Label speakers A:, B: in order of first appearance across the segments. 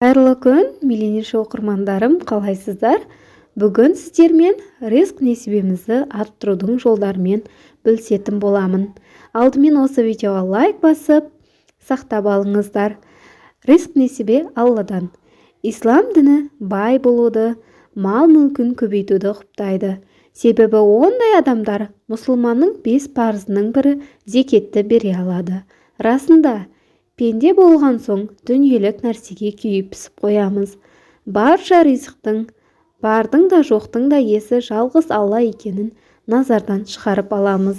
A: Қайырлы күн, мейлінше оқырмандарым, қалайсыздар? Бүгін сіздермен ризық несібемізді арттырудың жолдарымен бөлісетін боламын. Алдымен осы видеоға лайк басып, сақтап алыңыздар. Ризық несібе Алладан. Ислам діні бай болуды, мал-мүлкін көбейтуді құптайды. Себебі ондай адамдар мұсылманның 5 парызының бірі зекетті бере алады. Расында, пенде болған соң дүниелік нәрсеге күйіп-пісіп қоямыз. Барша ризықтың, бардың да жоқтың да иесі жалғыз Алла екенін назардан шығарып аламыз.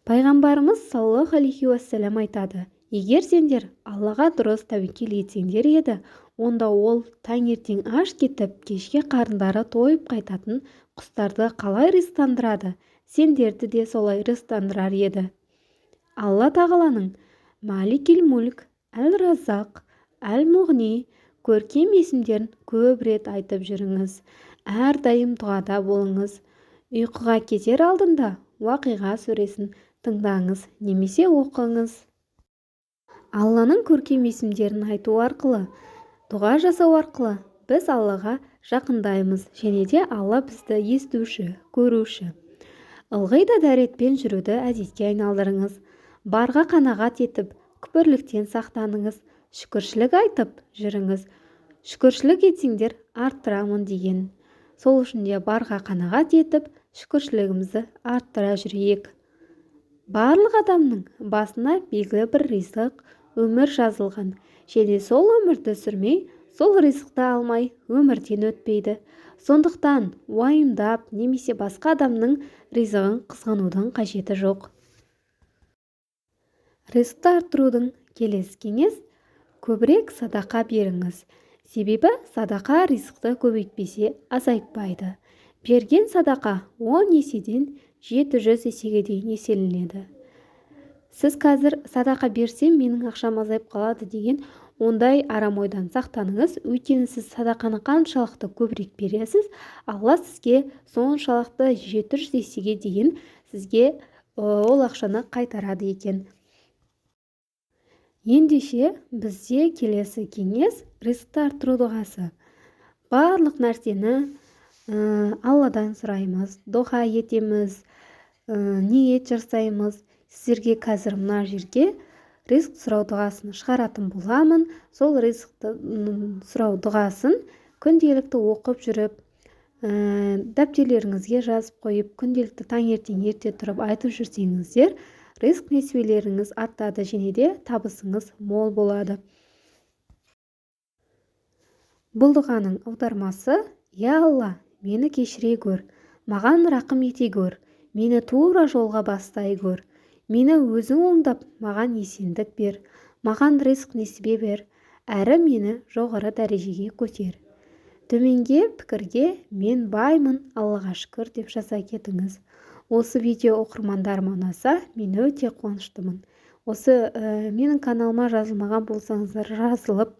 A: Пайғамбарымыз саллаллаху алейхи уассалам айтады: егер сендер Аллаға дұрыс тәуекел етсеңдер еді, онда ол таңертең аш кетіп, кешке қарындары тойып қайтатын құстарды қалай ризықтандырады, сендерді де солай ризықтандырар еді. Алла тағаланың Маликил Мульк, Әл-Разақ, Әл-Мұғни көркем есімдерін көп рет айтып жүріңіз. Әрдайым дұғада болыңыз. Ұйқыға кетер алдында Уақиға сүресін тыңдаңыз немесе оқыңыз. Алланың көркем есімдерін айту арқылы, дұға жасау арқылы біз Аллаға жақындаймыз, және де Алла бізді естуші, көруші. Ылғи да дәретпен жүруді әдетке айналдырыңыз. Барға қанағат етіп, күпірліктен сақтаныңыз. Шүкіршілік айтып жүріңіз. Шүкіршілік етсеңдер арттырамын деген. Сол үшін де барға қанағат етіп, шүкіршілігімізді арттыра жүрейік. Барлық адамның басына белгілі бір ризық, өмір жазылған. Және сол өмірді сүрмей, сол ризықты алмай, өмірден өтпейді. Сондықтан уайымдап немесе басқа адамның ризығын қызғанудың қажеті жоқ. Ризықты арттырудың келесі кеңес: көбірек садақа беріңіз. Себебі садақа ризықты көбейтпесе азайтпайды. Берген садақа 10 еседен 700 есеге дейін еселенеді. Сіз қазір садақа берсем менің ақшам азайып қалады деген ондай арам ойдан сақтаныңыз. Өйткені сіз садақаны қаншалықты көбірек бересіз, Алла сізге соншалықты 700 есеге дейін сізге ол ақшаны қайтарады екен. Ендеше бізде келесі кеңес ризықты арттыру дұғасы. Барлық нәрсені Алладан сұраймыз, дұға етеміз, ниет жасаймыз. Сіздерге қазір мына жерге ризық сұрау дұғасын шығаратын боламын. Сол ризықты сұрау дұғасын күнделікті оқып жүріп, дәптерлеріңізге жазып қойып, күнделікті таңертең ерте тұрып айтып жүрсеңіздер, ризық несібелеріңіз артады және де табысыңыз мол болады. Бұл дұғаның аудармасы: я Алла, мені кешіре көр, маған рақым ете көр, мені тура жолға бастай көр, мені өзің оңдап, маған есендік бер, маған ризық несібе бер, әрі мені жоғары дәрежеге көтер. Төменге пікірге мен баймын, Аллаға шүкір деп жаза кетіңіз. Осы видео оқырмандарыма ұнаса, мен өте қуаныштымын. Осы менің каналыма жазылмаған болсаңыздар, жазылып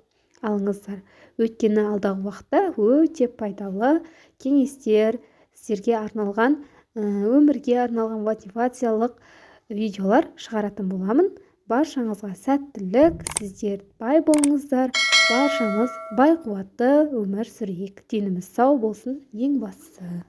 A: алыңыздар. Өйткені алдағы уақытта өте пайдалы кеңестер, сіздерге арналған, өмірге арналған мотивациялық видеолар шығаратын боламын. Баршаңызға сәттілік, сіздер бай болыңыздар, баршамыз бай қуатты өмір сүрейік. Деніміз сау болсын, ең бастысы.